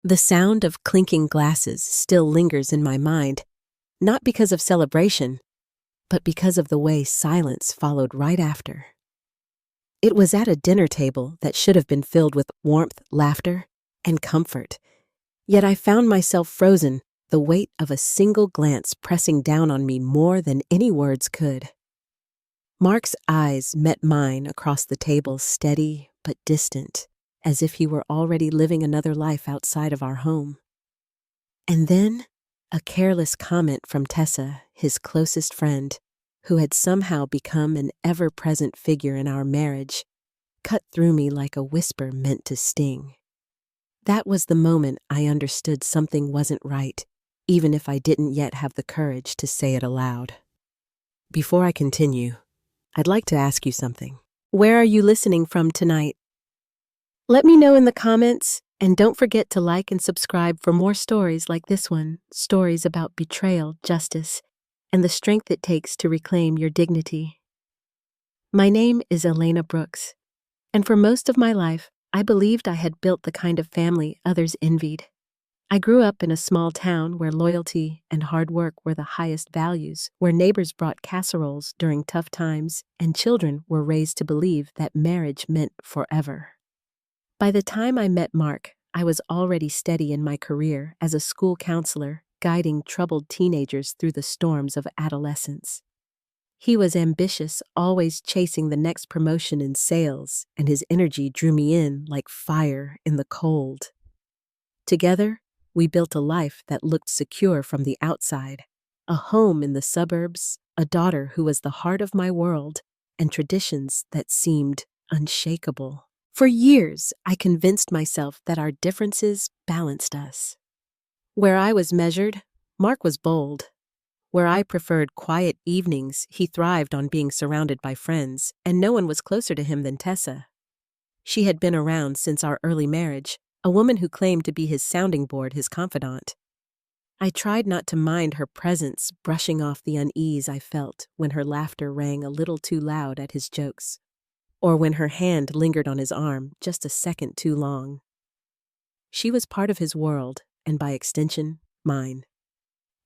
The sound of clinking glasses still lingers in my mind, not because of celebration, but because of the way silence followed right after. It was at a dinner table that should have been filled with warmth, laughter, and comfort, yet I found myself frozen, the weight of a single glance pressing down on me more than any words could. Mark's eyes met mine across the table, steady but distant, as if he were already living another life outside of our home. And then, a careless comment from Tessa, his closest friend, who had somehow become an ever-present figure in our marriage, cut through me like a whisper meant to sting. That was the moment I understood something wasn't right, even if I didn't yet have the courage to say it aloud. Before I continue, I'd like to ask you something. Where are you listening from tonight? Let me know in the comments, and don't forget to like and subscribe for more stories like this one, stories about betrayal, justice, and the strength it takes to reclaim your dignity. My name is Elena Brooks, and for most of my life, I believed I had built the kind of family others envied. I grew up in a small town where loyalty and hard work were the highest values, where neighbors brought casseroles during tough times, and children were raised to believe that marriage meant forever. By the time I met Mark, I was already steady in my career as a school counselor, guiding troubled teenagers through the storms of adolescence. He was ambitious, always chasing the next promotion in sales, and his energy drew me in like fire in the cold. Together, we built a life that looked secure from the outside, a home in the suburbs, a daughter who was the heart of my world, and traditions that seemed unshakable. For years, I convinced myself that our differences balanced us. Where I was measured, Mark was bold. Where I preferred quiet evenings, he thrived on being surrounded by friends, and no one was closer to him than Tessa. She had been around since our early marriage, a woman who claimed to be his sounding board, his confidant. I tried not to mind her presence, brushing off the unease I felt when her laughter rang a little too loud at his jokes, or when her hand lingered on his arm just a second too long. She was part of his world, and by extension, mine.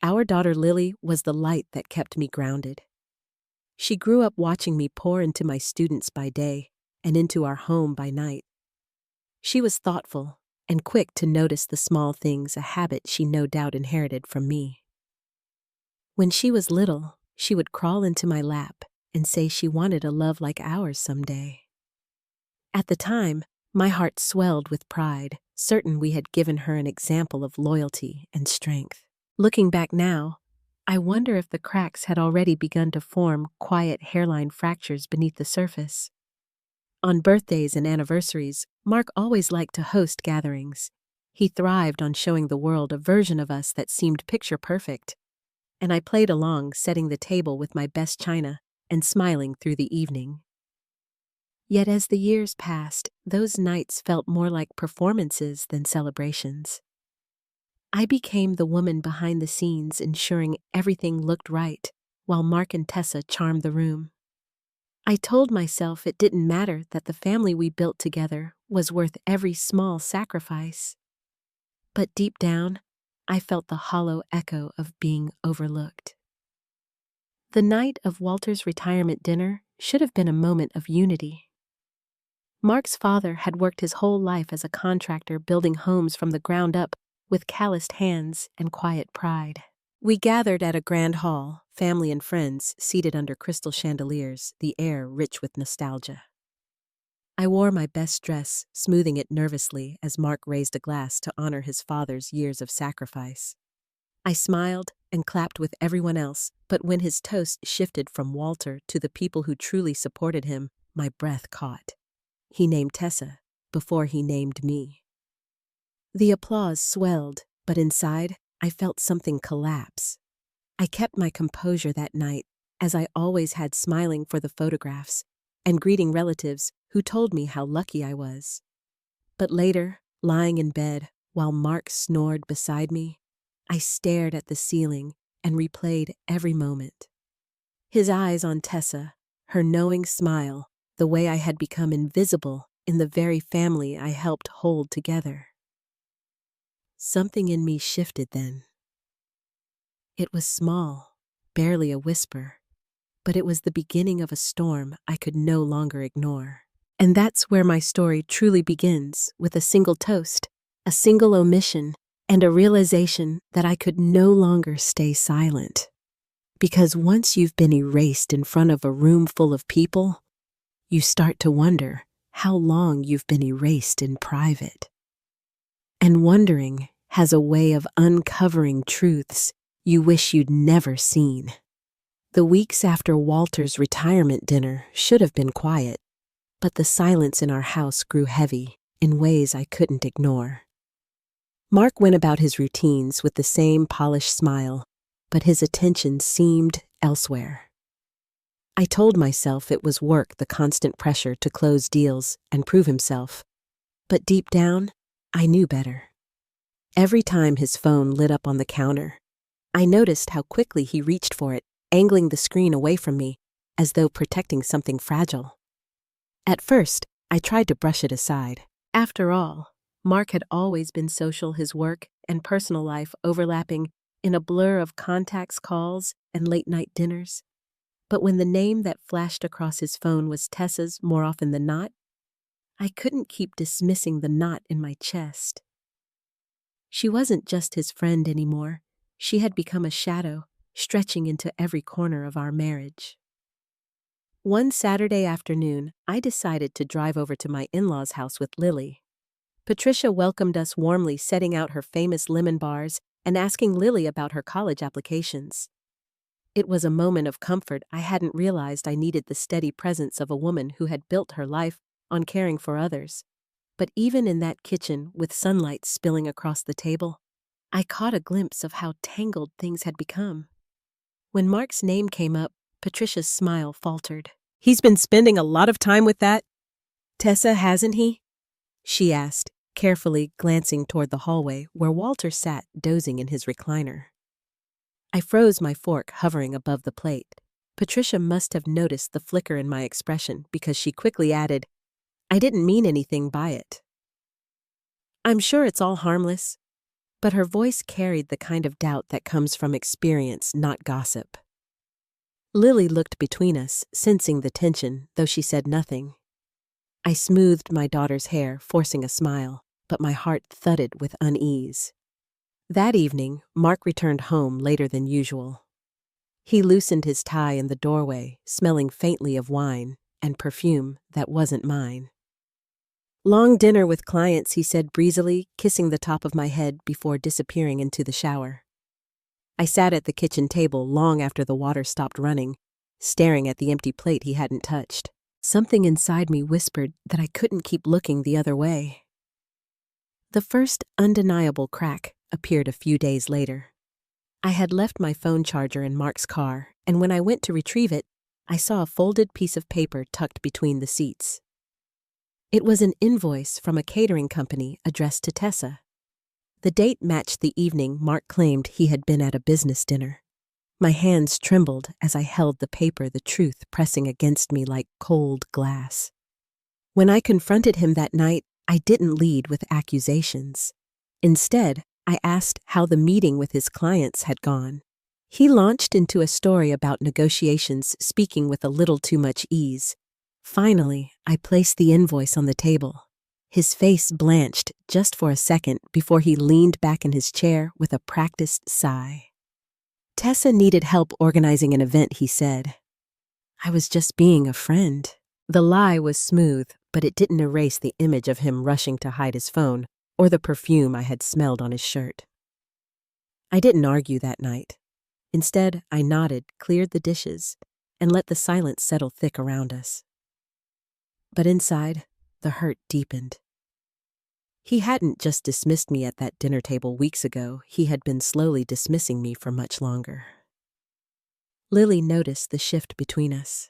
Our daughter Lily was the light that kept me grounded. She grew up watching me pour into my students by day and into our home by night. She was thoughtful and quick to notice the small things, a habit she no doubt inherited from me. When she was little, she would crawl into my lap and say she wanted a love like ours someday. At the time, my heart swelled with pride, certain we had given her an example of loyalty and strength. Looking back now, I wonder if the cracks had already begun to form, quiet hairline fractures beneath the surface. On birthdays and anniversaries, Mark always liked to host gatherings. He thrived on showing the world a version of us that seemed picture perfect, and I played along, setting the table with my best china and smiling through the evening. Yet as the years passed, those nights felt more like performances than celebrations. I became the woman behind the scenes, ensuring everything looked right, while Mark and Tessa charmed the room. I told myself it didn't matter, that the family we built together was worth every small sacrifice. But deep down, I felt the hollow echo of being overlooked. The night of Walter's retirement dinner should have been a moment of unity. Mark's father had worked his whole life as a contractor, building homes from the ground up with calloused hands and quiet pride. We gathered at a grand hall, family and friends seated under crystal chandeliers, the air rich with nostalgia. I wore my best dress, smoothing it nervously as Mark raised a glass to honor his father's years of sacrifice. I smiled and clapped with everyone else, but when his toast shifted from Walter to the people who truly supported him, my breath caught. He named Tessa before he named me. The applause swelled, but inside, I felt something collapse. I kept my composure that night, as I always had, smiling for the photographs and greeting relatives who told me how lucky I was. But later, lying in bed while Mark snored beside me, I stared at the ceiling and replayed every moment. His eyes on Tessa, her knowing smile, the way I had become invisible in the very family I helped hold together. Something in me shifted then. It was small, barely a whisper, but it was the beginning of a storm I could no longer ignore. And that's where my story truly begins, with a single toast, a single omission, and a realization that I could no longer stay silent. Because once you've been erased in front of a room full of people, you start to wonder how long you've been erased in private. And wondering has a way of uncovering truths you wish you'd never seen. The weeks after Walter's retirement dinner should have been quiet, but the silence in our house grew heavy in ways I couldn't ignore. Mark went about his routines with the same polished smile, but his attention seemed elsewhere. I told myself it was work, the constant pressure to close deals and prove himself, but deep down, I knew better. Every time his phone lit up on the counter, I noticed how quickly he reached for it, angling the screen away from me, as though protecting something fragile. At first, I tried to brush it aside. After all, Mark had always been social, his work and personal life overlapping in a blur of contacts, calls, and late-night dinners. But when the name that flashed across his phone was Tessa's more often than not, I couldn't keep dismissing the knot in my chest. She wasn't just his friend anymore. She had become a shadow, stretching into every corner of our marriage. One Saturday afternoon, I decided to drive over to my in-laws' house with Lily. Patricia welcomed us warmly, setting out her famous lemon bars and asking Lily about her college applications. It was a moment of comfort. I hadn't realized I needed the steady presence of a woman who had built her life on caring for others. But even in that kitchen, with sunlight spilling across the table, I caught a glimpse of how tangled things had become. When Mark's name came up, Patricia's smile faltered. "He's been spending a lot of time with that Tessa, hasn't he?" she asked, carefully glancing toward the hallway where Walter sat dozing in his recliner. I froze, my fork hovering above the plate. Patricia must have noticed the flicker in my expression because she quickly added, "I didn't mean anything by it. I'm sure it's all harmless." But her voice carried the kind of doubt that comes from experience, not gossip. Lily looked between us, sensing the tension, though she said nothing. I smoothed my daughter's hair, forcing a smile, but my heart thudded with unease. That evening, Mark returned home later than usual. He loosened his tie in the doorway, smelling faintly of wine and perfume that wasn't mine. "Long dinner with clients," he said breezily, kissing the top of my head before disappearing into the shower. I sat at the kitchen table long after the water stopped running, staring at the empty plate he hadn't touched. Something inside me whispered that I couldn't keep looking the other way. The first undeniable crack appeared a few days later. I had left my phone charger in Mark's car, and when I went to retrieve it, I saw a folded piece of paper tucked between the seats. It was an invoice from a catering company addressed to Tessa. The date matched the evening Mark claimed he had been at a business dinner. My hands trembled as I held the paper, the truth pressing against me like cold glass. When I confronted him that night, I didn't lead with accusations. Instead, I asked how the meeting with his clients had gone. He launched into a story about negotiations, speaking with a little too much ease. Finally, I placed the invoice on the table. His face blanched just for a second before he leaned back in his chair with a practiced sigh. "Tessa needed help organizing an event," he said. I was just being a friend. The lie was smooth, but it didn't erase the image of him rushing to hide his phone or the perfume I had smelled on his shirt. I didn't argue that night. Instead, I nodded, cleared the dishes, and let the silence settle thick around us. But inside, the hurt deepened. He hadn't just dismissed me at that dinner table weeks ago. He had been slowly dismissing me for much longer. Lily noticed the shift between us.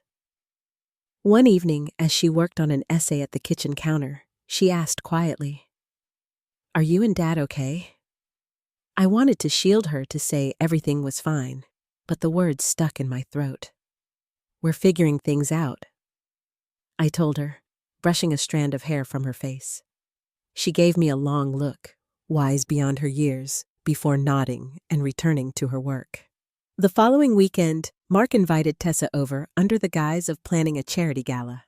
One evening, as she worked on an essay at the kitchen counter, she asked quietly, "Are you and Dad okay?" I wanted to shield her, to say everything was fine, but the words stuck in my throat. "We're figuring things out," I told her, brushing a strand of hair from her face. She gave me a long look, wise beyond her years, before nodding and returning to her work. The following weekend, Mark invited Tessa over under the guise of planning a charity gala.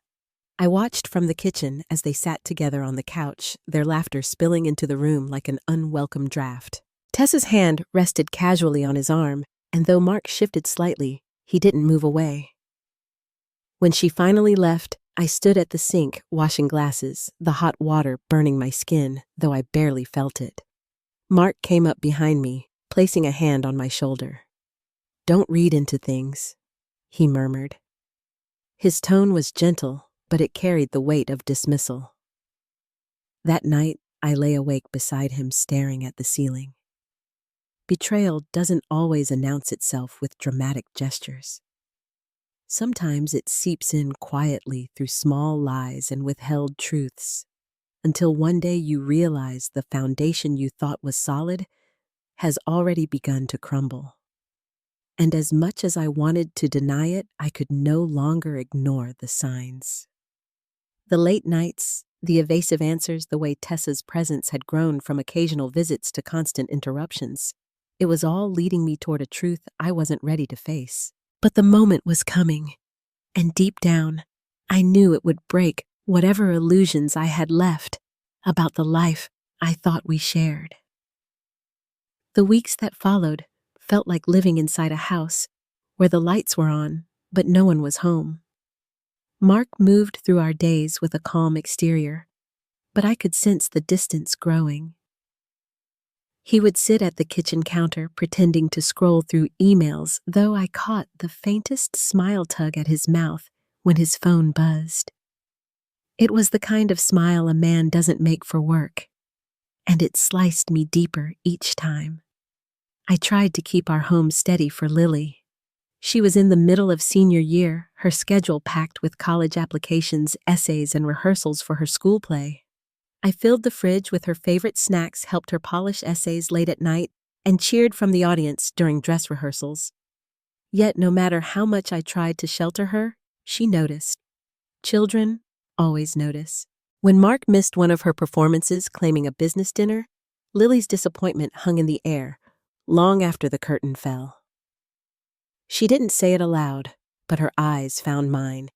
I watched from the kitchen as they sat together on the couch, their laughter spilling into the room like an unwelcome draft. Tessa's hand rested casually on his arm, and though Mark shifted slightly, he didn't move away. When she finally left, I stood at the sink washing glasses, the hot water burning my skin, though I barely felt it. Mark came up behind me, placing a hand on my shoulder. "Don't read into things," he murmured. His tone was gentle, but it carried the weight of dismissal. That night, I lay awake beside him staring at the ceiling. Betrayal doesn't always announce itself with dramatic gestures. Sometimes it seeps in quietly through small lies and withheld truths, until one day you realize the foundation you thought was solid has already begun to crumble. And as much as I wanted to deny it, I could no longer ignore the signs. The late nights, the evasive answers, the way Tessa's presence had grown from occasional visits to constant interruptions, it was all leading me toward a truth I wasn't ready to face. But the moment was coming, and deep down, I knew it would break whatever illusions I had left about the life I thought we shared. The weeks that followed felt like living inside a house where the lights were on, but no one was home. Mark moved through our days with a calm exterior, but I could sense the distance growing. He would sit at the kitchen counter pretending to scroll through emails, though I caught the faintest smile tug at his mouth when his phone buzzed. It was the kind of smile a man doesn't make for work, and it sliced me deeper each time. I tried to keep our home steady for Lily. She was in the middle of senior year, her schedule packed with college applications, essays, and rehearsals for her school play. I filled the fridge with her favorite snacks, helped her polish essays late at night, and cheered from the audience during dress rehearsals. Yet no matter how much I tried to shelter her, she noticed. Children always notice. When Mark missed one of her performances claiming a business dinner, Lily's disappointment hung in the air, long after the curtain fell. She didn't say it aloud, but her eyes found mine,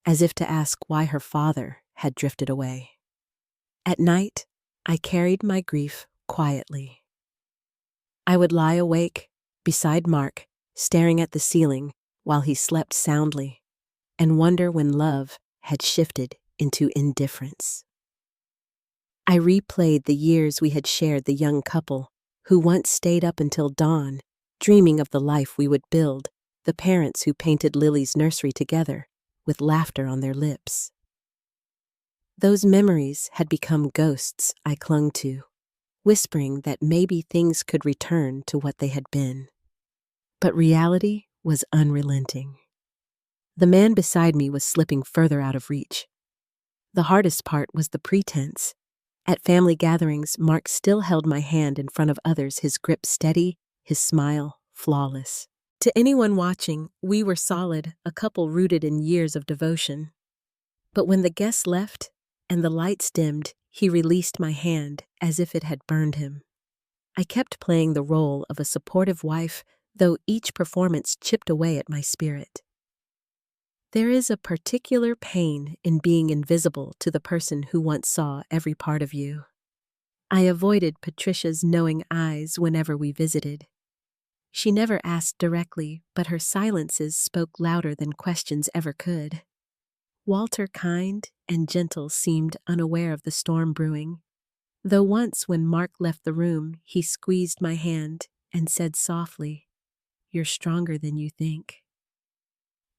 as if to ask why her father had drifted away. At night, I carried my grief quietly. I would lie awake beside Mark, staring at the ceiling while he slept soundly, and wonder when love had shifted into indifference. I replayed the years we had shared, the young couple who once stayed up until dawn, dreaming of the life we would build, the parents who painted Lily's nursery together, with laughter on their lips. Those memories had become ghosts I clung to, whispering that maybe things could return to what they had been. But reality was unrelenting. The man beside me was slipping further out of reach. The hardest part was the pretense. At family gatherings, Mark still held my hand in front of others, his grip steady, his smile flawless. To anyone watching, we were solid, a couple rooted in years of devotion. But when the guests left and the lights dimmed, he released my hand as if it had burned him. I kept playing the role of a supportive wife, though each performance chipped away at my spirit. There is a particular pain in being invisible to the person who once saw every part of you. I avoided Patricia's knowing eyes whenever we visited. She never asked directly, but her silences spoke louder than questions ever could. Walter, kind and gentle, seemed unaware of the storm brewing, though once when Mark left the room, he squeezed my hand and said softly, "You're stronger than you think."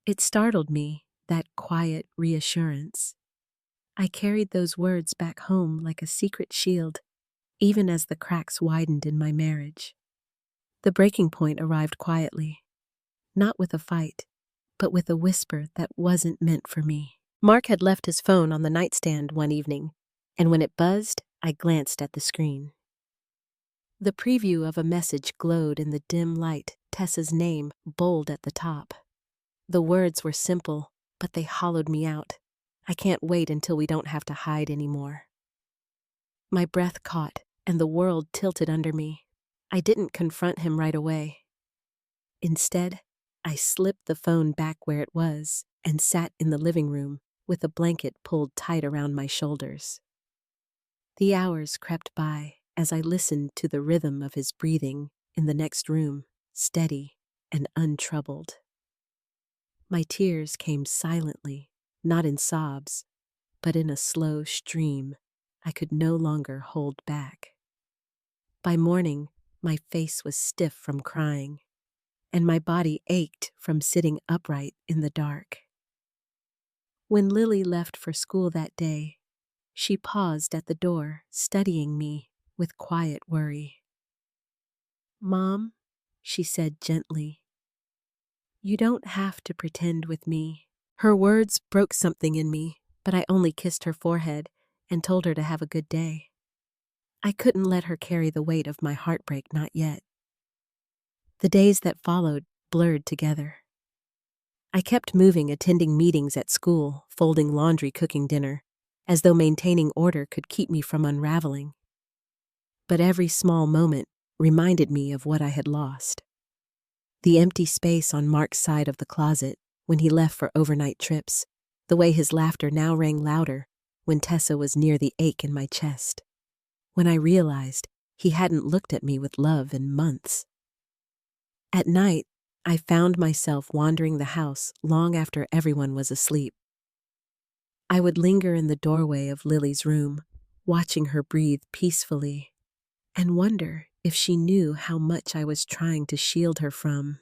It startled me, that quiet reassurance. I carried those words back home like a secret shield, even as the cracks widened in my marriage. The breaking point arrived quietly, not with a fight, but with a whisper that wasn't meant for me. Mark had left his phone on the nightstand one evening, and when it buzzed, I glanced at the screen. The preview of a message glowed in the dim light, Tessa's name bold at the top. The words were simple, but they hollowed me out. "I can't wait until we don't have to hide anymore." My breath caught and the world tilted under me. I didn't confront him right away. Instead, I slipped the phone back where it was and sat in the living room with a blanket pulled tight around my shoulders. The hours crept by as I listened to the rhythm of his breathing in the next room, steady and untroubled. My tears came silently, not in sobs, but in a slow stream I could no longer hold back. By morning, my face was stiff from crying, and my body ached from sitting upright in the dark. When Lily left for school that day, she paused at the door, studying me with quiet worry. "Mom," she said gently, "you don't have to pretend with me." Her words broke something in me, but I only kissed her forehead and told her to have a good day. I couldn't let her carry the weight of my heartbreak, not yet. The days that followed blurred together. I kept moving, attending meetings at school, folding laundry, cooking dinner, as though maintaining order could keep me from unraveling. But every small moment reminded me of what I had lost. The empty space on Mark's side of the closet when he left for overnight trips, the way his laughter now rang louder when Tessa was near, the ache in my chest, when I realized he hadn't looked at me with love in months. At night, I found myself wandering the house long after everyone was asleep. I would linger in the doorway of Lily's room, watching her breathe peacefully, and wonder if she knew how much I was trying to shield her from.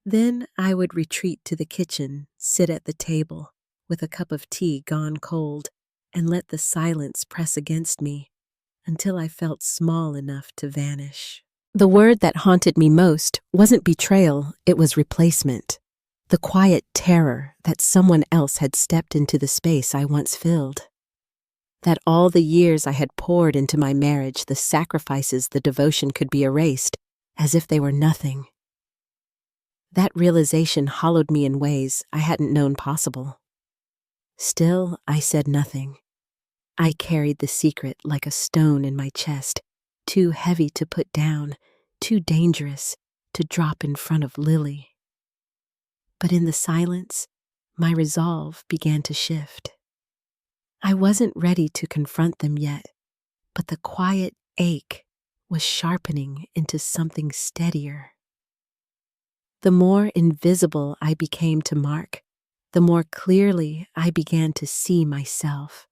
Then I would retreat to the kitchen, sit at the table with a cup of tea gone cold, and let the silence press against me until I felt small enough to vanish. The word that haunted me most wasn't betrayal, it was replacement. The quiet terror that someone else had stepped into the space I once filled. That all the years I had poured into my marriage, the sacrifices, the devotion could be erased, as if they were nothing. That realization hollowed me in ways I hadn't known possible. Still, I said nothing. I carried the secret like a stone in my chest, too heavy to put down, too dangerous to drop in front of Lily. But in the silence, my resolve began to shift. I wasn't ready to confront them yet, but the quiet ache was sharpening into something steadier. The more invisible I became to Mark, the more clearly I began to see myself.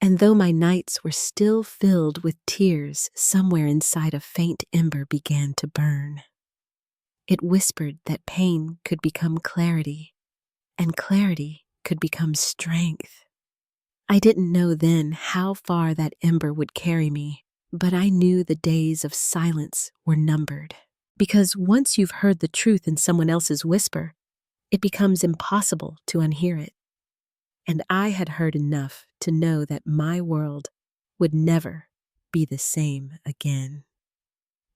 And though my nights were still filled with tears, somewhere inside a faint ember began to burn. It whispered that pain could become clarity, and clarity could become strength. I didn't know then how far that ember would carry me, but I knew the days of silence were numbered. Because once you've heard the truth in someone else's whisper, it becomes impossible to unhear it. And I had heard enough to know that my world would never be the same again.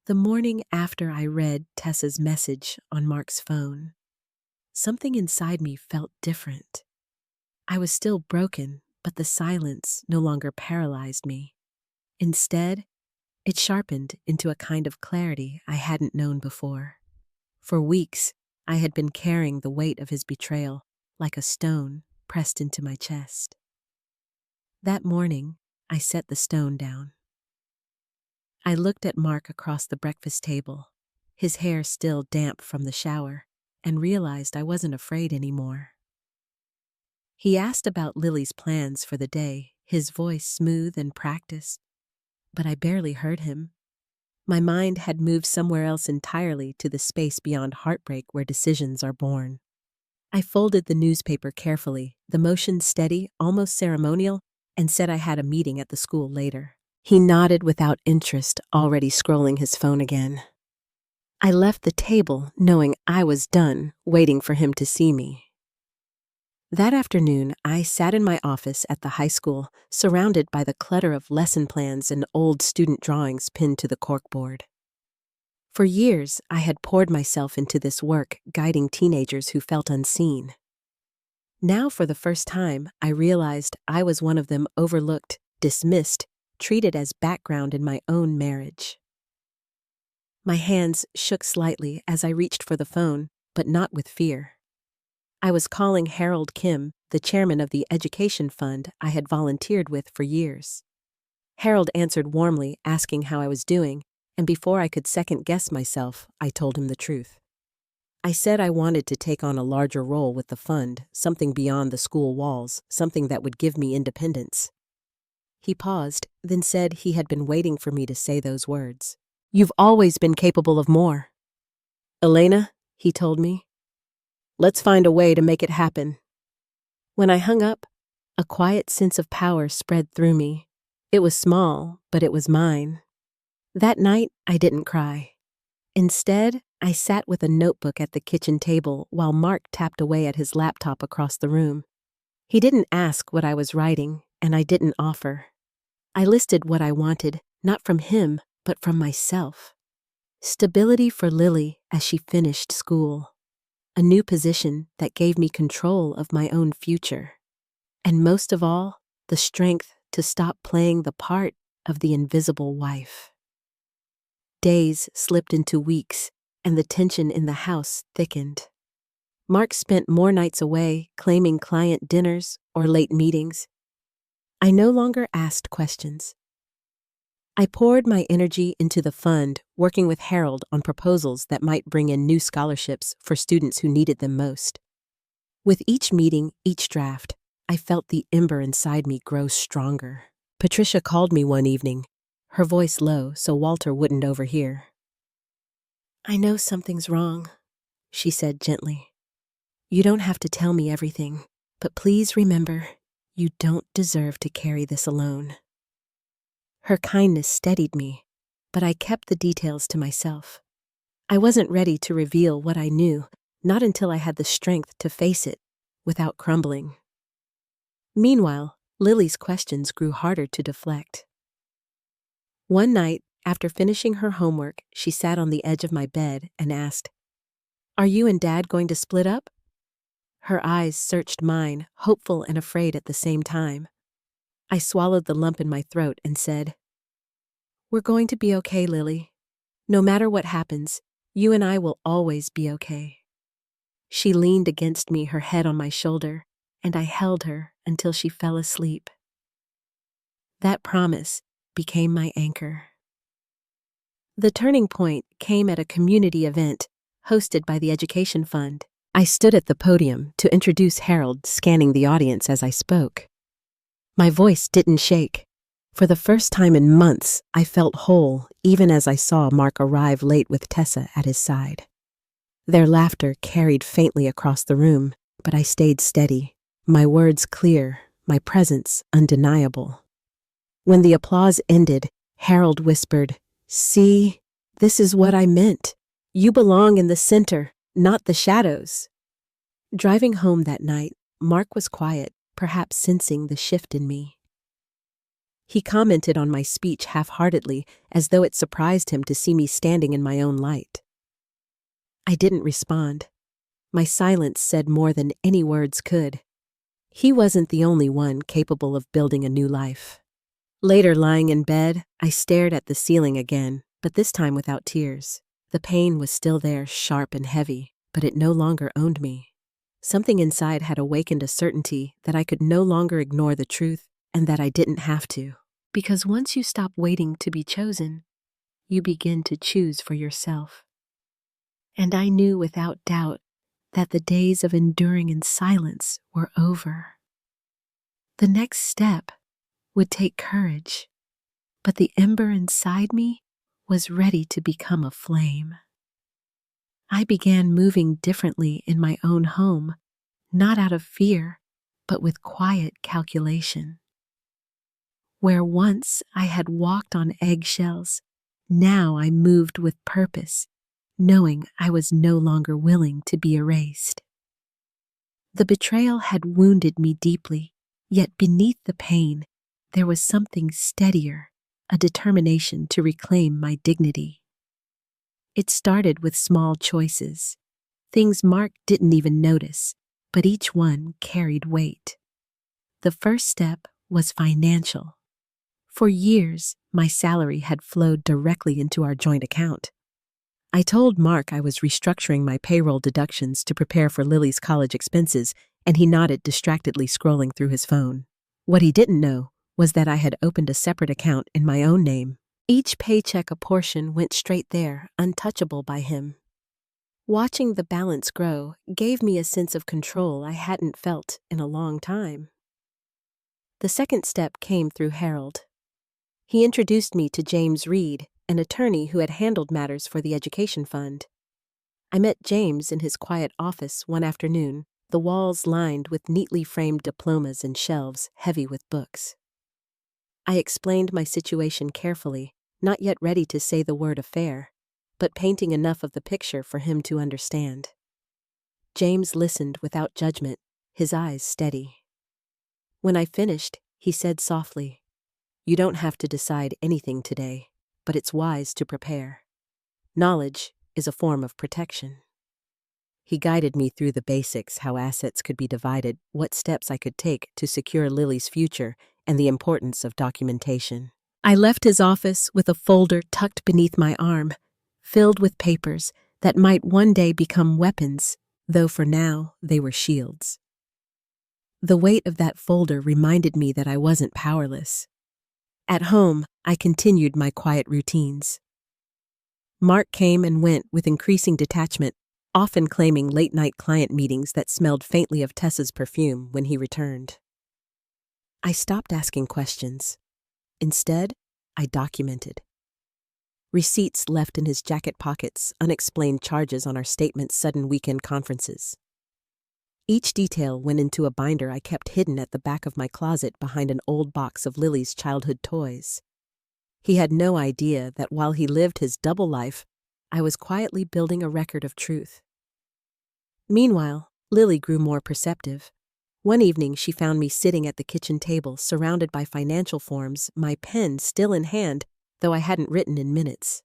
The morning after I read Tessa's message on Mark's phone, something inside me felt different. I was still broken, but the silence no longer paralyzed me. Instead, it sharpened into a kind of clarity I hadn't known before. For weeks, I had been carrying the weight of his betrayal like a stone pressed into my chest. That morning, I set the stone down. I looked at Mark across the breakfast table, his hair still damp from the shower, and realized I wasn't afraid anymore. He asked about Lily's plans for the day, his voice smooth and practiced, but I barely heard him. My mind had moved somewhere else entirely, to the space beyond heartbreak where decisions are born. I folded the newspaper carefully, the motion steady, almost ceremonial, and said I had a meeting at the school later. He nodded without interest, already scrolling his phone again. I left the table knowing I was done, waiting for him to see me. That afternoon, I sat in my office at the high school, surrounded by the clutter of lesson plans and old student drawings pinned to the corkboard. For years, I had poured myself into this work, guiding teenagers who felt unseen. Now, for the first time, I realized I was one of them, overlooked, dismissed, treated as background in my own marriage. My hands shook slightly as I reached for the phone, but not with fear. I was calling Harold Kim, the chairman of the education fund I had volunteered with for years. Harold answered warmly, asking how I was doing, and before I could second-guess myself, I told him the truth. I said I wanted to take on a larger role with the fund, something beyond the school walls, something that would give me independence. He paused, then said he had been waiting for me to say those words. "You've always been capable of more." "Elena," he told me, "let's find a way to make it happen." When I hung up, a quiet sense of power spread through me. It was small, but it was mine. That night, I didn't cry. Instead, I sat with a notebook at the kitchen table while Mark tapped away at his laptop across the room. He didn't ask what I was writing, and I didn't offer. I listed what I wanted, not from him, but from myself. Stability for Lily as she finished school. A new position that gave me control of my own future. And most of all, the strength to stop playing the part of the invisible wife. Days slipped into weeks, and the tension in the house thickened. Mark spent more nights away, claiming client dinners or late meetings. I no longer asked questions. I poured my energy into the fund, working with Harold on proposals that might bring in new scholarships for students who needed them most. With each meeting, each draft, I felt the ember inside me grow stronger. Patricia called me one evening, her voice low so Walter wouldn't overhear. "I know something's wrong," she said gently. "You don't have to tell me everything, but please remember, you don't deserve to carry this alone." Her kindness steadied me, but I kept the details to myself. I wasn't ready to reveal what I knew, not until I had the strength to face it without crumbling. Meanwhile, Lily's questions grew harder to deflect. One night, after finishing her homework, she sat on the edge of my bed and asked, "Are you and Dad going to split up?" Her eyes searched mine, hopeful and afraid at the same time. I swallowed the lump in my throat and said, "We're going to be okay, Lily. No matter what happens, you and I will always be okay." She leaned against me, her head on my shoulder, and I held her until she fell asleep. That promise became my anchor. The turning point came at a community event hosted by the Education Fund. I stood at the podium to introduce Harold, scanning the audience as I spoke. My voice didn't shake. For the first time in months, I felt whole, even as I saw Mark arrive late with Tessa at his side. Their laughter carried faintly across the room, but I stayed steady, my words clear, my presence undeniable. When the applause ended, Harold whispered, "See, this is what I meant. You belong in the center, not the shadows." Driving home that night, Mark was quiet, perhaps sensing the shift in me. He commented on my speech half-heartedly, as though it surprised him to see me standing in my own light. I didn't respond. My silence said more than any words could. He wasn't the only one capable of building a new life. Later, lying in bed, I stared at the ceiling again, but this time without tears. The pain was still there, sharp and heavy, but it no longer owned me. Something inside had awakened a certainty that I could no longer ignore the truth and that I didn't have to. Because once you stop waiting to be chosen, you begin to choose for yourself. And I knew without doubt that the days of enduring in silence were over. The next step would take courage, but the ember inside me was ready to become a flame. I began moving differently in my own home, not out of fear, but with quiet calculation. Where once I had walked on eggshells, now I moved with purpose, knowing I was no longer willing to be erased. The betrayal had wounded me deeply, yet beneath the pain, there was something steadier, a determination to reclaim my dignity. It started with small choices, things Mark didn't even notice, but each one carried weight. The first step was financial. For years, my salary had flowed directly into our joint account. I told Mark I was restructuring my payroll deductions to prepare for Lily's college expenses, and he nodded distractedly, scrolling through his phone. What he didn't know was that I had opened a separate account in my own name. Each paycheck, a portion went straight there, untouchable by him. Watching the balance grow gave me a sense of control I hadn't felt in a long time. The second step came through Harold. He introduced me to James Reed, an attorney who had handled matters for the education fund. I met James in his quiet office one afternoon, the walls lined with neatly framed diplomas and shelves heavy with books. I explained my situation carefully, not yet ready to say the word affair, but painting enough of the picture for him to understand. James listened without judgment, his eyes steady. When I finished, he said softly, "You don't have to decide anything today, but it's wise to prepare. Knowledge is a form of protection." He guided me through the basics: how assets could be divided, what steps I could take to secure Lily's future, and the importance of documentation. I left his office with a folder tucked beneath my arm, filled with papers that might one day become weapons, though for now they were shields. The weight of that folder reminded me that I wasn't powerless. At home, I continued my quiet routines. Mark came and went with increasing detachment, often claiming late-night client meetings that smelled faintly of Tessa's perfume when he returned. I stopped asking questions. Instead, I documented. Receipts left in his jacket pockets, unexplained charges on our statements, sudden weekend conferences. Each detail went into a binder I kept hidden at the back of my closet behind an old box of Lily's childhood toys. He had no idea that while he lived his double life, I was quietly building a record of truth. Meanwhile, Lily grew more perceptive. One evening, she found me sitting at the kitchen table, surrounded by financial forms, my pen still in hand, though I hadn't written in minutes.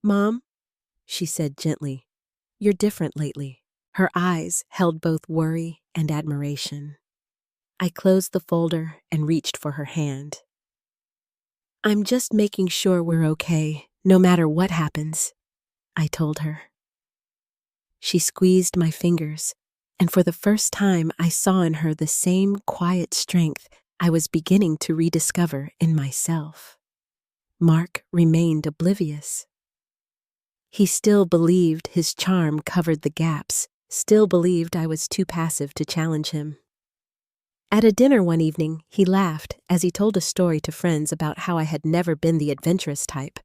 "Mom," she said gently, "you're different lately." Her eyes held both worry and admiration. I closed the folder and reached for her hand. "I'm just making sure we're okay, no matter what happens," I told her. She squeezed my fingers, and for the first time I saw in her the same quiet strength I was beginning to rediscover in myself. Mark remained oblivious. He still believed his charm covered the gaps, still believed I was too passive to challenge him. At a dinner one evening, he laughed as he told a story to friends about how I had never been the adventurous type.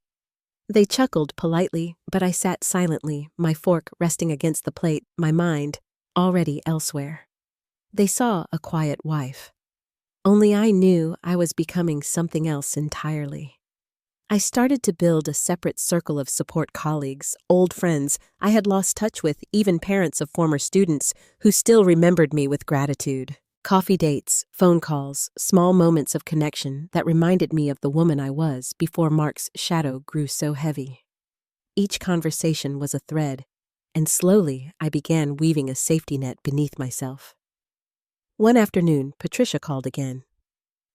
They chuckled politely, but I sat silently, my fork resting against the plate, my mind already elsewhere. They saw a quiet wife. Only I knew I was becoming something else entirely. I started to build a separate circle of support colleagues, old friends I had lost touch with, even parents of former students who still remembered me with gratitude. Coffee dates, phone calls, small moments of connection that reminded me of the woman I was before Mark's shadow grew so heavy. Each conversation was a thread, and slowly I began weaving a safety net beneath myself. One afternoon, Patricia called again.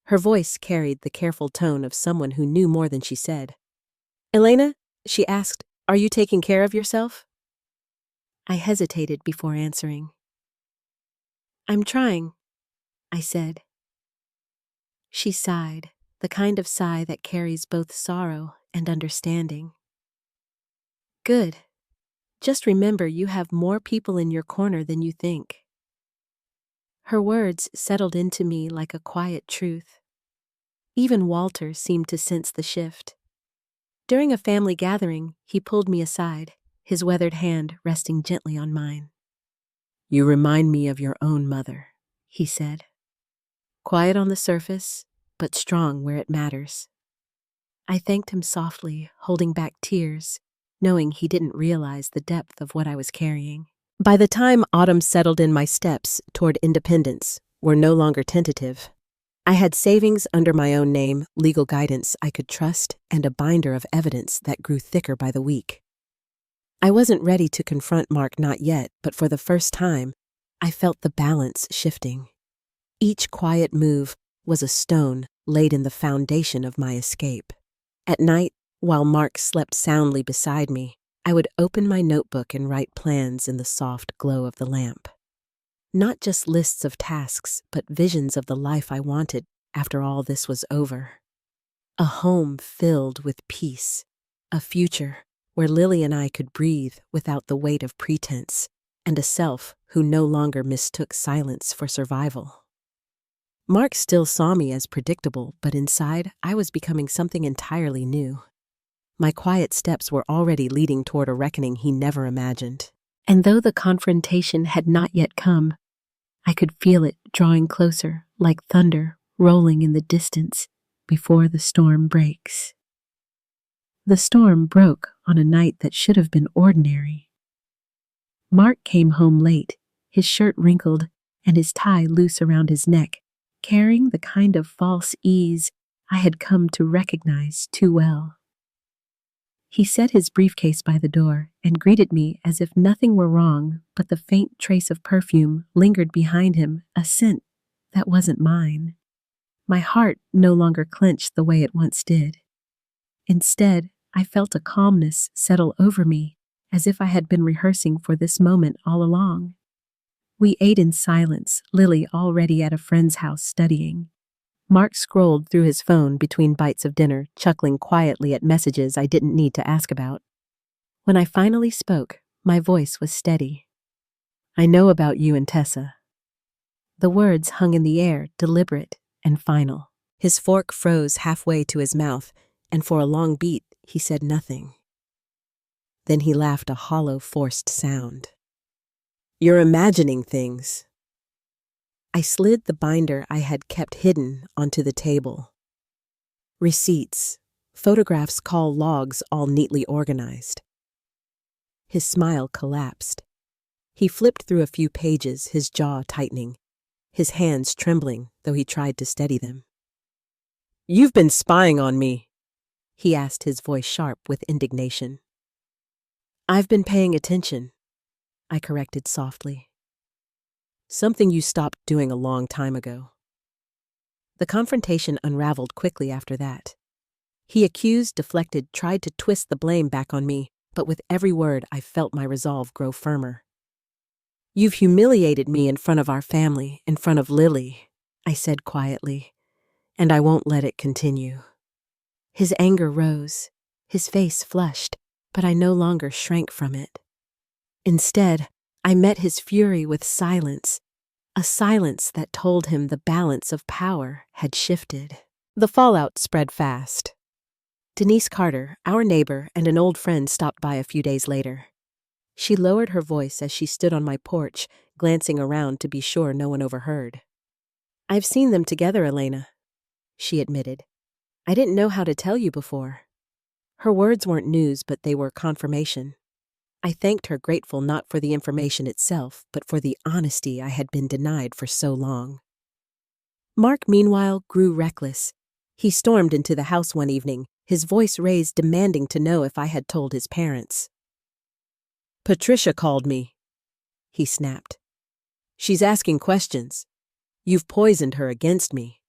Her voice carried the careful tone of someone who knew more than she said. "Elena," she asked, "are you taking care of yourself?" I hesitated before answering. "I'm trying," I said. She sighed, the kind of sigh that carries both sorrow and understanding. "Good. Just remember you have more people in your corner than you think." Her words settled into me like a quiet truth. Even Walter seemed to sense the shift. During a family gathering, he pulled me aside, his weathered hand resting gently on mine. "You remind me of your own mother," he said. "Quiet on the surface, but strong where it matters." I thanked him softly, holding back tears, knowing he didn't realize the depth of what I was carrying. By the time autumn settled in, my steps toward independence were no longer tentative. I had savings under my own name, legal guidance I could trust, and a binder of evidence that grew thicker by the week. I wasn't ready to confront Mark, not yet, but for the first time, I felt the balance shifting. Each quiet move was a stone laid in the foundation of my escape. At night, while Mark slept soundly beside me, I would open my notebook and write plans in the soft glow of the lamp. Not just lists of tasks, but visions of the life I wanted after all this was over. A home filled with peace, a future where Lily and I could breathe without the weight of pretense, and a self who no longer mistook silence for survival. Mark still saw me as predictable, but inside I was becoming something entirely new. My quiet steps were already leading toward a reckoning he never imagined. And though the confrontation had not yet come, I could feel it drawing closer, like thunder rolling in the distance before the storm breaks. The storm broke on a night that should have been ordinary. Mark came home late, his shirt wrinkled and his tie loose around his neck, carrying the kind of false ease I had come to recognize too well. He set his briefcase by the door and greeted me as if nothing were wrong, but the faint trace of perfume lingered behind him, a scent that wasn't mine. My heart no longer clenched the way it once did. Instead, I felt a calmness settle over me, as if I had been rehearsing for this moment all along. We ate in silence, Lily already at a friend's house studying. Mark scrolled through his phone between bites of dinner, chuckling quietly at messages I didn't need to ask about. When I finally spoke, my voice was steady. "I know about you and Tessa." The words hung in the air, deliberate and final. His fork froze halfway to his mouth, and for a long beat, he said nothing. Then he laughed a hollow, forced sound. "You're imagining things." I slid the binder I had kept hidden onto the table. Receipts, photographs, call logs, all neatly organized. His smile collapsed. He flipped through a few pages, his jaw tightening, his hands trembling, though he tried to steady them. "You've been spying on me," he asked, his voice sharp with indignation. "I've been paying attention," I corrected softly. "Something you stopped doing a long time ago." The confrontation unraveled quickly after that. He accused, deflected, tried to twist the blame back on me, but with every word I felt my resolve grow firmer. "You've humiliated me in front of our family, in front of Lily," I said quietly, "and I won't let it continue." His anger rose, his face flushed, but I no longer shrank from it. Instead, I met his fury with silence, a silence that told him the balance of power had shifted. The fallout spread fast. Denise Carter, our neighbor and an old friend, stopped by a few days later. She lowered her voice as she stood on my porch, glancing around to be sure no one overheard. "I've seen them together, Elena," she admitted. "I didn't know how to tell you before." Her words weren't news, but they were confirmation. I thanked her, grateful not for the information itself, but for the honesty I had been denied for so long. Mark, meanwhile, grew reckless. He stormed into the house one evening, his voice raised, demanding to know if I had told his parents. "Patricia called me," he snapped. "She's asking questions. You've poisoned her against me."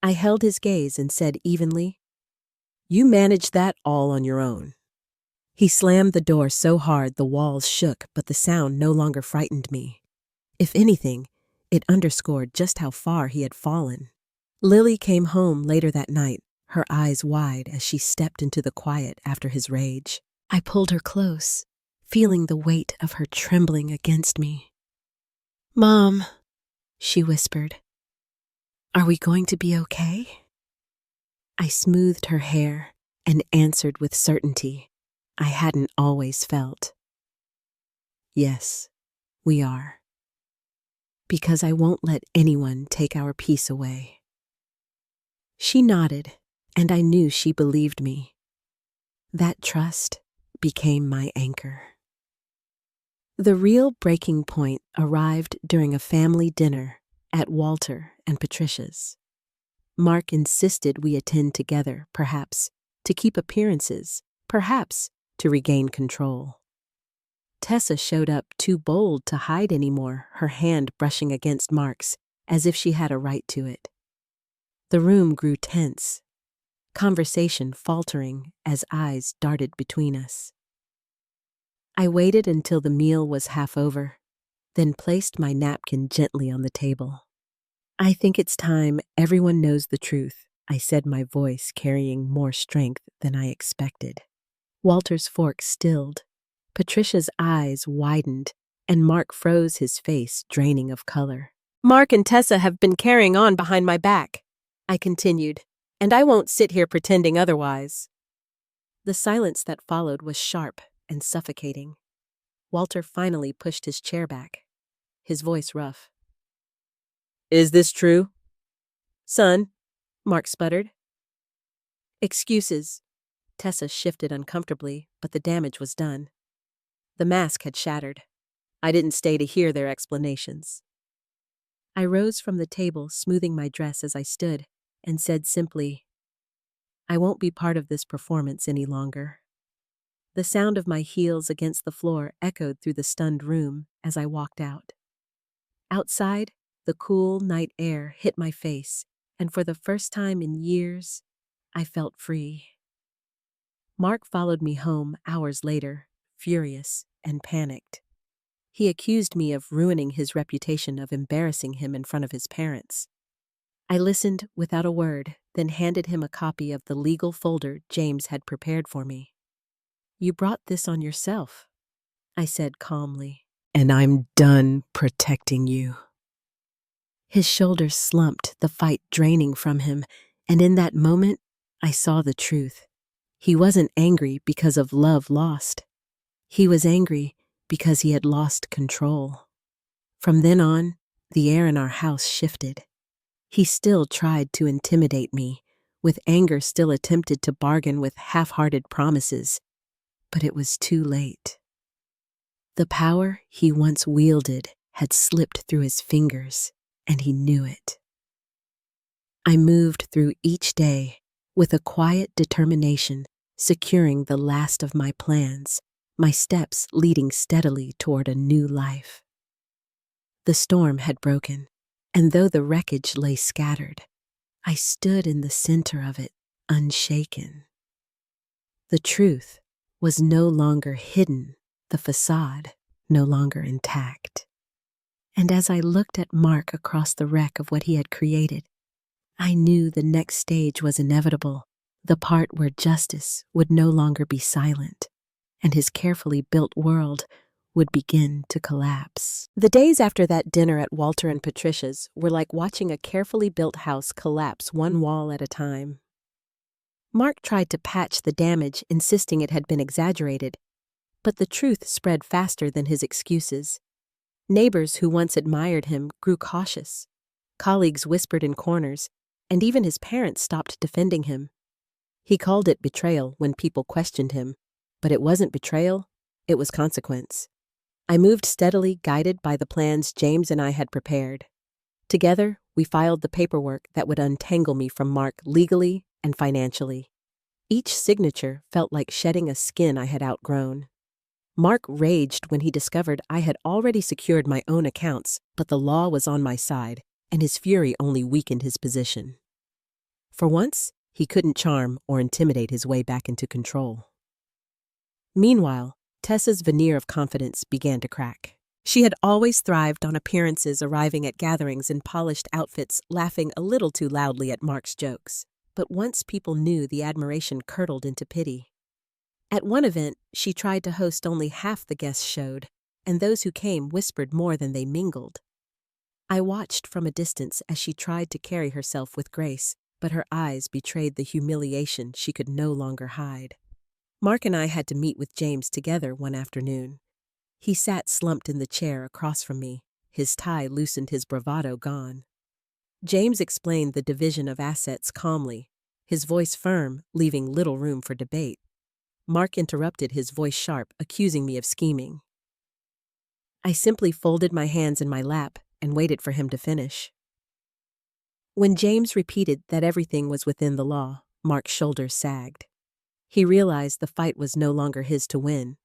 I held his gaze and said evenly, "You managed that all on your own." He slammed the door so hard the walls shook, but the sound no longer frightened me. If anything, it underscored just how far he had fallen. Lily came home later that night, her eyes wide as she stepped into the quiet after his rage. I pulled her close, feeling the weight of her trembling against me. "Mom," she whispered, "are we going to be okay?" I smoothed her hair and answered with certainty I hadn't always felt. "Yes, we are. Because I won't let anyone take our peace away." She nodded, and I knew she believed me. That trust became my anchor. The real breaking point arrived during a family dinner at Walter and Patricia's. Mark insisted we attend together, perhaps to keep appearances, perhaps to regain control. Tessa showed up too bold to hide anymore, her hand brushing against Mark's, as if she had a right to it. The room grew tense, conversation faltering as eyes darted between us. I waited until the meal was half over, then placed my napkin gently on the table. "I think it's time everyone knows the truth," I said, my voice carrying more strength than I expected. Walter's fork stilled, Patricia's eyes widened, and Mark froze, his face draining of color. "Mark and Tessa have been carrying on behind my back," I continued, "and I won't sit here pretending otherwise." The silence that followed was sharp and suffocating. Walter finally pushed his chair back, his voice rough. "Is this true?" "Son," Mark sputtered. "Excuses." Tessa shifted uncomfortably, but the damage was done. The mask had shattered. I didn't stay to hear their explanations. I rose from the table, smoothing my dress as I stood, and said simply, "I won't be part of this performance any longer." The sound of my heels against the floor echoed through the stunned room as I walked out. Outside, the cool night air hit my face, and for the first time in years, I felt free. Mark followed me home hours later, furious and panicked. He accused me of ruining his reputation, of embarrassing him in front of his parents. I listened without a word, then handed him a copy of the legal folder James had prepared for me. "You brought this on yourself," I said calmly, "and I'm done protecting you." His shoulders slumped, the fight draining from him, and in that moment, I saw the truth. He wasn't angry because of love lost. He was angry because he had lost control. From then on, the air in our house shifted. He still tried to intimidate me, with anger still attempted to bargain with half-hearted promises, but it was too late. The power he once wielded had slipped through his fingers, and he knew it. I moved through each day with a quiet determination, securing the last of my plans, my steps leading steadily toward a new life. The storm had broken, and though the wreckage lay scattered, I stood in the center of it, unshaken. The truth was no longer hidden, the facade no longer intact. And as I looked at Mark across the wreck of what he had created, I knew the next stage was inevitable, the part where justice would no longer be silent, and his carefully built world would begin to collapse. The days after that dinner at Walter and Patricia's were like watching a carefully built house collapse one wall at a time. Mark tried to patch the damage, insisting it had been exaggerated, but the truth spread faster than his excuses. Neighbors who once admired him grew cautious. Colleagues whispered in corners, and even his parents stopped defending him. He called it betrayal when people questioned him, but it wasn't betrayal, it was consequence. I moved steadily, guided by the plans James and I had prepared. Together, we filed the paperwork that would untangle me from Mark legally and financially. Each signature felt like shedding a skin I had outgrown. Mark raged when he discovered I had already secured my own accounts, but the law was on my side, and his fury only weakened his position. For once, he couldn't charm or intimidate his way back into control. Meanwhile, Tessa's veneer of confidence began to crack. She had always thrived on appearances, arriving at gatherings in polished outfits, laughing a little too loudly at Mark's jokes. But once people knew, the admiration curdled into pity. At one event, she tried to host, only half the guests showed, and those who came whispered more than they mingled. I watched from a distance as she tried to carry herself with grace, but her eyes betrayed the humiliation she could no longer hide. Mark and I had to meet with James together one afternoon. He sat slumped in the chair across from me, his tie loosened, his bravado gone. James explained the division of assets calmly, his voice firm, leaving little room for debate. Mark interrupted, his voice sharp, accusing me of scheming. I simply folded my hands in my lap and waited for him to finish. When James repeated that everything was within the law, Mark's shoulders sagged. He realized the fight was no longer his to win.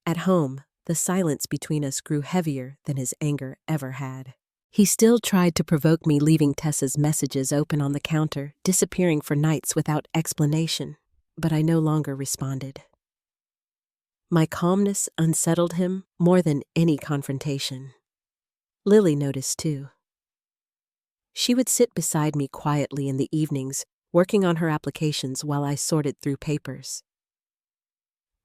At home, the silence between us grew heavier than his anger ever had. He still tried to provoke me, leaving Tessa's messages open on the counter, disappearing for nights without explanation, but I no longer responded. My calmness unsettled him more than any confrontation. Lily noticed too. She would sit beside me quietly in the evenings, working on her applications while I sorted through papers.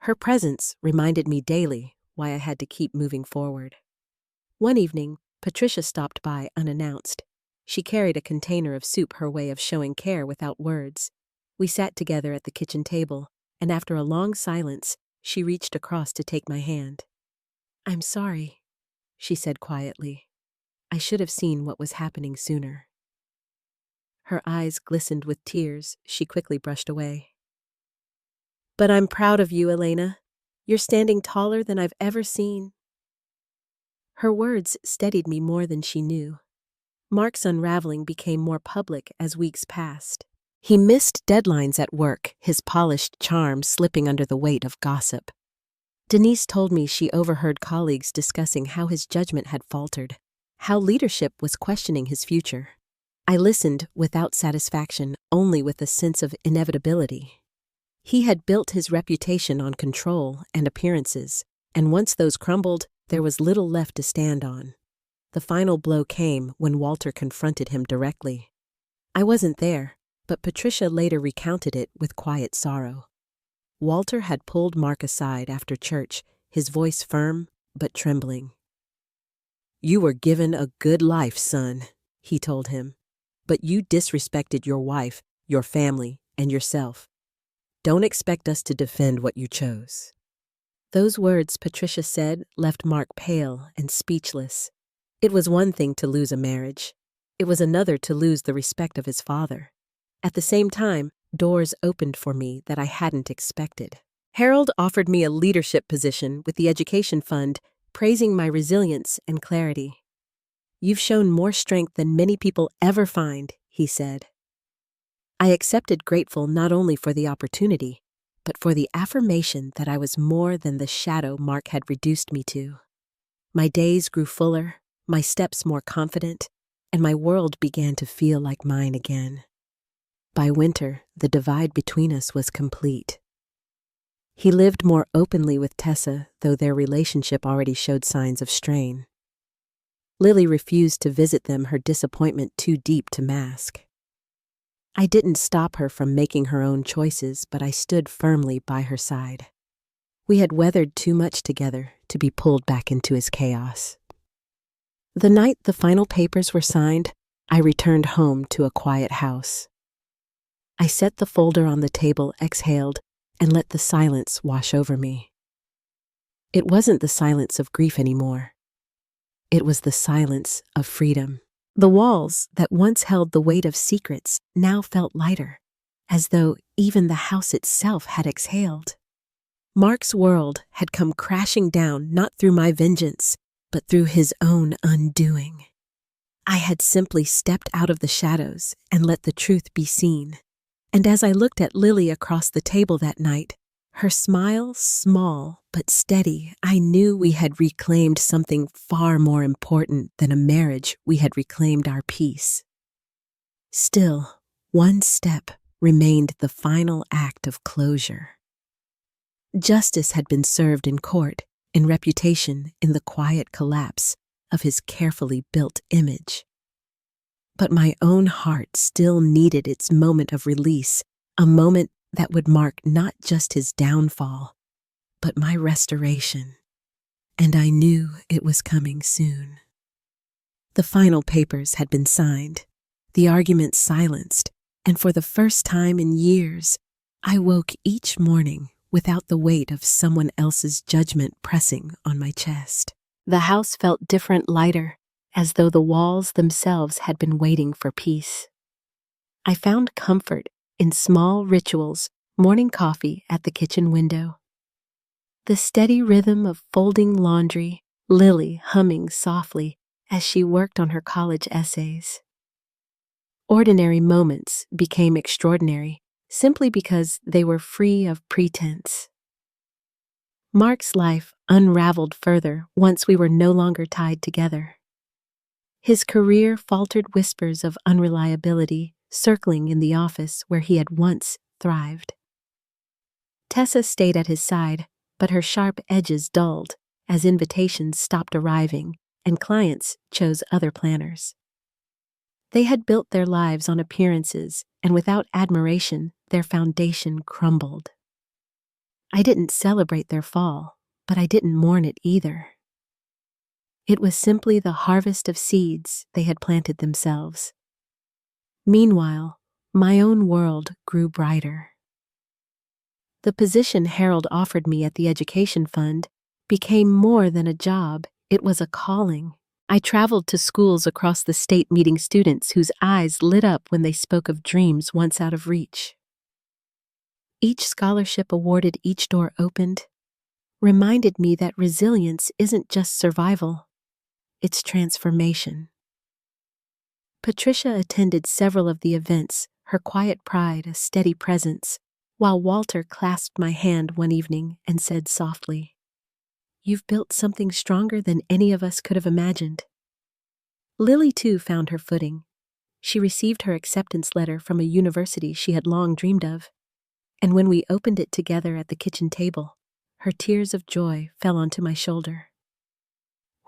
Her presence reminded me daily why I had to keep moving forward. One evening, Patricia stopped by unannounced. She carried a container of soup, her way of showing care without words. We sat together at the kitchen table, and after a long silence, she reached across to take my hand. "I'm sorry," she said quietly. "I should have seen what was happening sooner." Her eyes glistened with tears. She quickly brushed away. "But I'm proud of you, Elena. You're standing taller than I've ever seen." Her words steadied me more than she knew. Mark's unraveling became more public as weeks passed. He missed deadlines at work, his polished charm slipping under the weight of gossip. Denise told me she overheard colleagues discussing how his judgment had faltered, how leadership was questioning his future. I listened without satisfaction, only with a sense of inevitability. He had built his reputation on control and appearances, and once those crumbled, there was little left to stand on. The final blow came when Walter confronted him directly. I wasn't there, but Patricia later recounted it with quiet sorrow. Walter had pulled Mark aside after church, his voice firm but trembling. "You were given a good life, son," he told him, "but you disrespected your wife, your family, and yourself. Don't expect us to defend what you chose." Those words, Patricia said, left Mark pale and speechless. It was one thing to lose a marriage. It was another to lose the respect of his father. At the same time, doors opened for me that I hadn't expected. Harold offered me a leadership position with the education fund, praising my resilience and clarity. "You've shown more strength than many people ever find," he said. I accepted, grateful not only for the opportunity, but for the affirmation that I was more than the shadow Mark had reduced me to. My days grew fuller, my steps more confident, and my world began to feel like mine again. By winter, the divide between us was complete. He lived more openly with Tessa, though their relationship already showed signs of strain. Lily refused to visit them, her disappointment too deep to mask. I didn't stop her from making her own choices, but I stood firmly by her side. We had weathered too much together to be pulled back into his chaos. The night the final papers were signed, I returned home to a quiet house. I set the folder on the table, exhaled, and let the silence wash over me. It wasn't the silence of grief anymore. It was the silence of freedom. The walls that once held the weight of secrets now felt lighter, as though even the house itself had exhaled. Mark's world had come crashing down not through my vengeance, but through his own undoing. I had simply stepped out of the shadows and let the truth be seen. And as I looked at Lily across the table that night, her smile small but steady, I knew we had reclaimed something far more important than a marriage. We had reclaimed our peace. Still, one step remained, the final act of closure. Justice had been served in court, in reputation, in the quiet collapse of his carefully built image. But my own heart still needed its moment of release, a moment that would mark not just his downfall, but my restoration. And I knew it was coming soon. The final papers had been signed, the argument silenced, and for the first time in years, I woke each morning without the weight of someone else's judgment pressing on my chest. The house felt different, lighter, as though the walls themselves had been waiting for peace. I found comfort in small rituals, morning coffee at the kitchen window, the steady rhythm of folding laundry, Lily humming softly as she worked on her college essays. Ordinary moments became extraordinary simply because they were free of pretense. Mark's life unraveled further once we were no longer tied together. His career faltered whispers of unreliability circling in the office where he had once thrived. Tessa stayed at his side, but her sharp edges dulled as invitations stopped arriving and clients chose other planners. They had built their lives on appearances, and without admiration, their foundation crumbled. I didn't celebrate their fall, but I didn't mourn it either. It was simply the harvest of seeds they had planted themselves. Meanwhile, my own world grew brighter. The position Harold offered me at the education fund became more than a job, it was a calling. I traveled to schools across the state meeting students whose eyes lit up when they spoke of dreams once out of reach. Each scholarship awarded, each door opened, reminded me that resilience isn't just survival, it's transformation. Patricia attended several of the events, her quiet pride a steady presence, while Walter clasped my hand one evening and said softly, "You've built something stronger than any of us could have imagined." Lily, too, found her footing. She received her acceptance letter from a university she had long dreamed of, and when we opened it together at the kitchen table, her tears of joy fell onto my shoulder.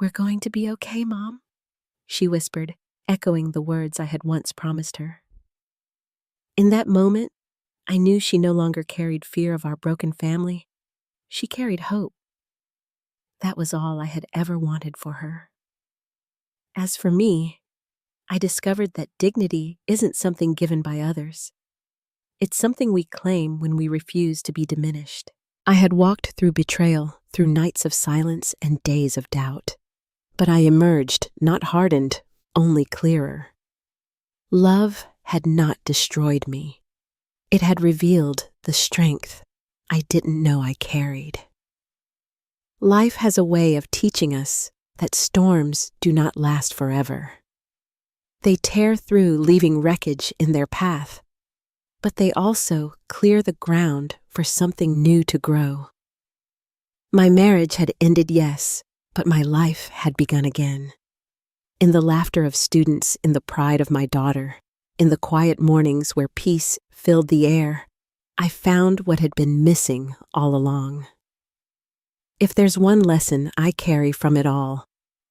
"We're going to be okay, Mom," she whispered, echoing the words I had once promised her. In that moment, I knew she no longer carried fear of our broken family. She carried hope. That was all I had ever wanted for her. As for me, I discovered that dignity isn't something given by others. It's something we claim when we refuse to be diminished. I had walked through betrayal, through nights of silence and days of doubt. But I emerged, not hardened, only clearer. Love had not destroyed me. It had revealed the strength I didn't know I carried. Life has a way of teaching us that storms do not last forever. They tear through, leaving wreckage in their path, but they also clear the ground for something new to grow. My marriage had ended, yes, but my life had begun again. In the laughter of students, in the pride of my daughter, in the quiet mornings where peace filled the air, I found what had been missing all along. If there's one lesson I carry from it all,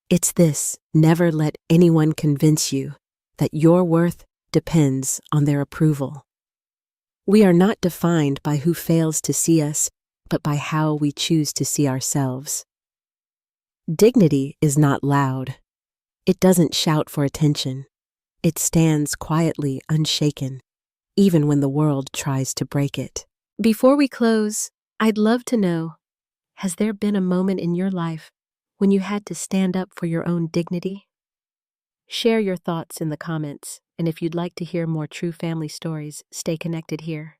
it's this: never let anyone convince you that your worth depends on their approval. We are not defined by who fails to see us, but by how we choose to see ourselves. Dignity is not loud. It doesn't shout for attention. It stands quietly unshaken, even when the world tries to break it. Before we close, I'd love to know, has there been a moment in your life when you had to stand up for your own dignity? Share your thoughts in the comments, and if you'd like to hear more true family stories, stay connected here.